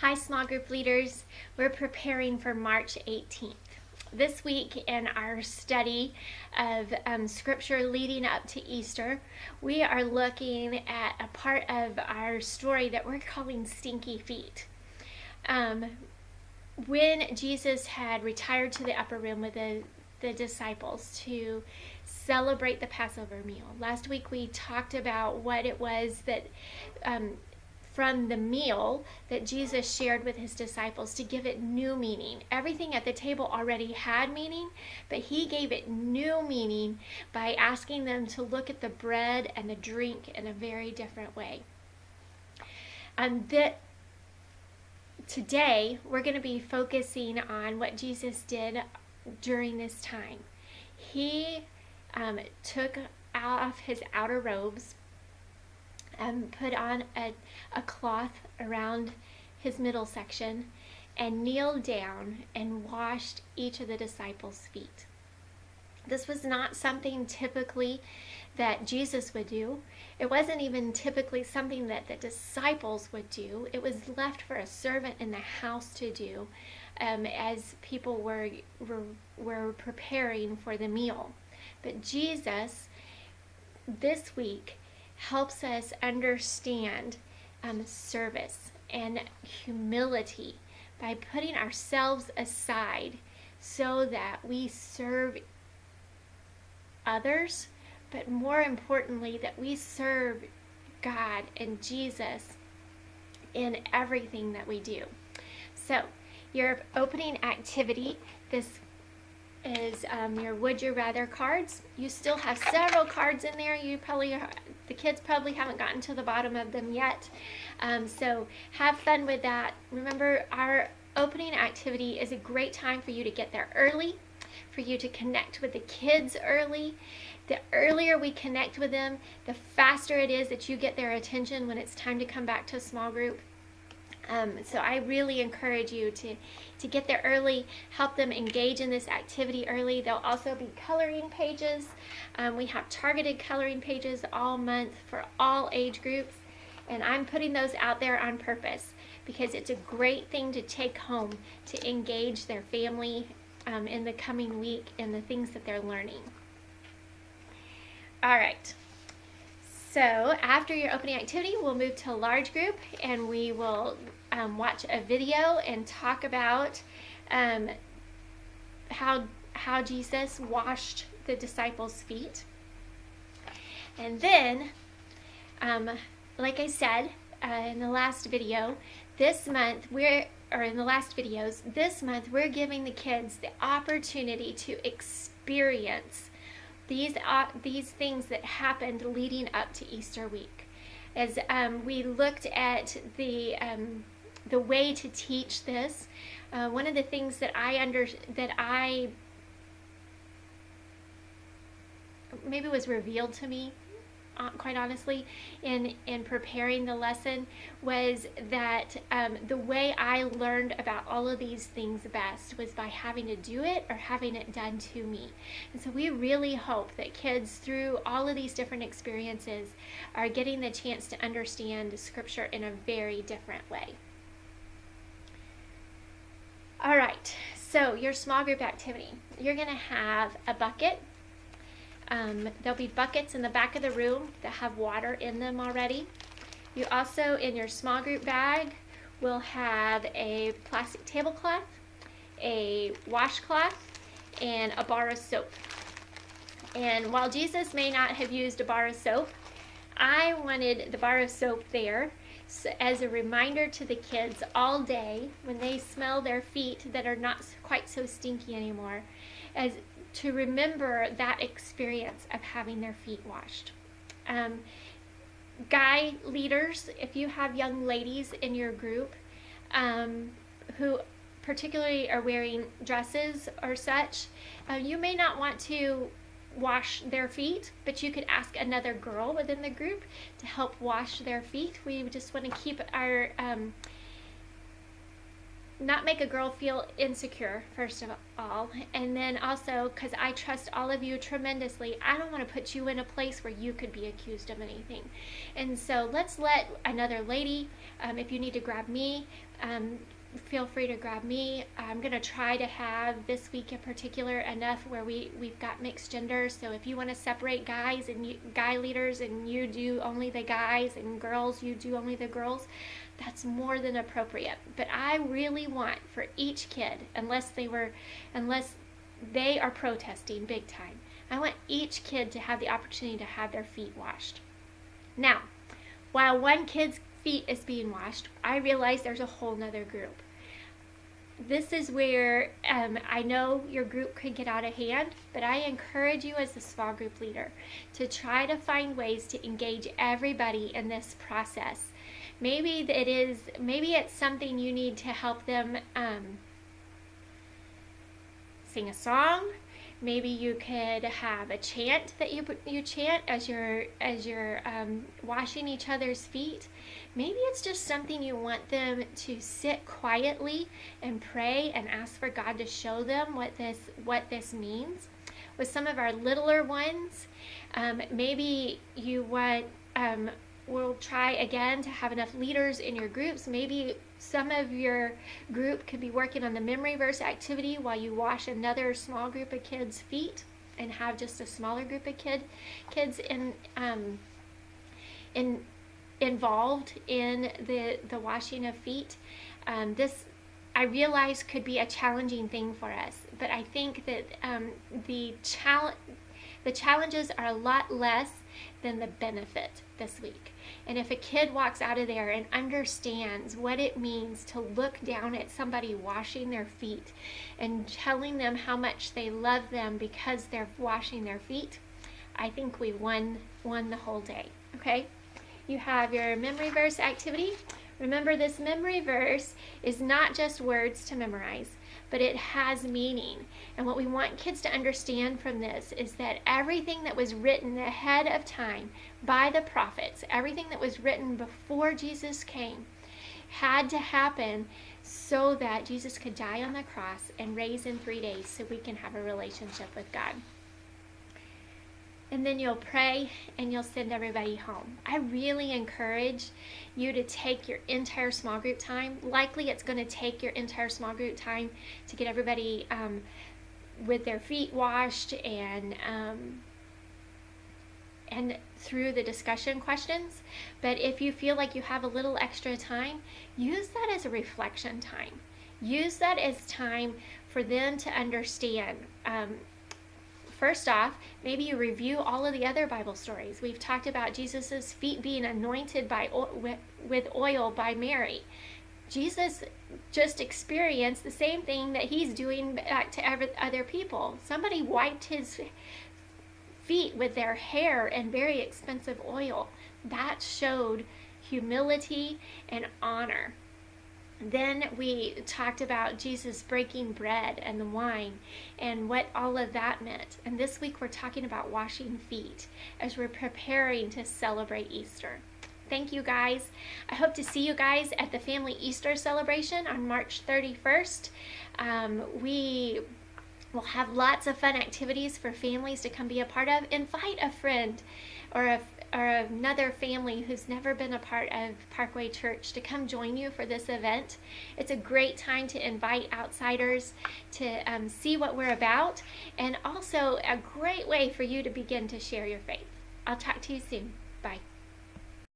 Hi, small group leaders. We're preparing for March 18th. This week, in our study of scripture leading up to Easter, we are looking at a part of our story that we're calling Stinky Feet. When Jesus had retired to the upper room with the disciples to celebrate the Passover meal. Last week we talked about what it was that from the meal that Jesus shared with his disciples to give it new meaning. Everything at the table already had meaning, but he gave it new meaning by asking them to look at the bread and the drink in a very different way. Today, we're going to be focusing on what Jesus did during this time. He took off his outer robes and put on a cloth around his middle section and kneeled down and washed each of the disciples' feet. This was not something typically that Jesus would do. It wasn't even typically something that the disciples would do. It was left for a servant in the house to do as people were preparing for the meal. But Jesus, this week, helps us understand service and humility by putting ourselves aside so that we serve others, but more importantly, that we serve God and Jesus in everything that we do. So, your opening activity, this is your Would You Rather cards. You still have several cards in there. The kids probably haven't gotten to the bottom of them yet. So have fun with that. Remember, our opening activity is a great time for you to get there early, for you to connect with the kids early. The earlier we connect with them, the faster it is that you get their attention when it's time to come back to a small group. So I really encourage you to get there early, help them engage in this activity early. There'll also be coloring pages. We have targeted coloring pages all month for all age groups, and I'm putting those out there on purpose because it's a great thing to take home to engage their family in the coming week in the things that they're learning. All right. So after your opening activity, we'll move to a large group and we will watch a video and talk about how Jesus washed the disciples' feet. And then, like I said in the last video, this month we're giving the kids the opportunity to experience these things that happened leading up to Easter week. As we looked at the way to teach this, one of the things that I maybe was revealed to me, quite honestly, in preparing the lesson was that the way I learned about all of these things best was by having to do it or having it done to me. And so we really hope that kids, through all of these different experiences, are getting the chance to understand Scripture in a very different way. All right, so your small group activity. You're going to have a bucket. There'll be buckets in the back of the room that have water in them already. You also, in your small group bag, will have a plastic tablecloth, a washcloth, and a bar of soap. And while Jesus may not have used a bar of soap, I wanted the bar of soap there as a reminder to the kids all day when they smell their feet that are not quite so stinky anymore, as to remember that experience of having their feet washed. Guy leaders, if you have young ladies in your group who particularly are wearing dresses or such, you may not want to wash their feet, but you could ask another girl within the group to help wash their feet. We just want to keep our not make a girl feel insecure, first of all, and then also because I trust all of you tremendously, I don't want to put you in a place where you could be accused of anything. And so let's let another lady, if you need to grab me, feel free to grab me. I'm going to try to have this week in particular enough where we've got mixed genders. So if you want to separate guys and guy leaders and you do only the guys, and girls you do only the girls, that's more than appropriate. But I really want for each kid, unless they are protesting big time, I want each kid to have the opportunity to have their feet washed. Now, while one kid's feet is being washed, I realize there's a whole nother group. This is where I know your group could get out of hand, but I encourage you as a small group leader to try to find ways to engage everybody in this process. Maybe it's something you need to help them sing a song. Maybe you could have a chant that you chant as you're washing each other's feet. Maybe it's just something you want them to sit quietly and pray and ask for God to show them what this means. With some of our littler ones, maybe you want. We'll try again to have enough leaders in your groups. Maybe some of your group could be working on the memory verse activity while you wash another small group of kids' feet, and have just a smaller group of kids involved in the washing of feet. This, I realize, could be a challenging thing for us, but I think that the challenges are a lot less than the benefit this week. And if a kid walks out of there and understands what it means to look down at somebody washing their feet and telling them how much they love them because they're washing their feet, I think we won the whole day. Okay? You have your memory verse activity. Remember, this memory verse is not just words to memorize, but it has meaning. And what we want kids to understand from this is that everything that was written ahead of time by the prophets, everything that was written before Jesus came, had to happen so that Jesus could die on the cross and raise in 3 days so we can have a relationship with God. And then you'll pray and you'll send everybody home. I really encourage you to take your entire small group time. Likely it's going to take your entire small group time to get everybody with their feet washed and through the discussion questions. But if you feel like you have a little extra time, use that as a reflection time. Use that as time for them to understand. First off, maybe you review all of the other Bible stories. We've talked about Jesus's feet being anointed with oil by Mary. Jesus just experienced the same thing that he's doing back to other people. Somebody wiped his feet with their hair and very expensive oil. That showed humility and honor. Then we talked about Jesus breaking bread and the wine and what all of that meant. And this week we're talking about washing feet as we're preparing to celebrate Easter. Thank you guys. I hope to see you guys at the Family Easter celebration on March 31st. We will have lots of fun activities for families to come be a part of. Invite a friend or another family who's never been a part of Parkway Church to come join you for this event. It's a great time to invite outsiders to see what we're about, and also a great way for you to begin to share your faith. I'll talk to you soon.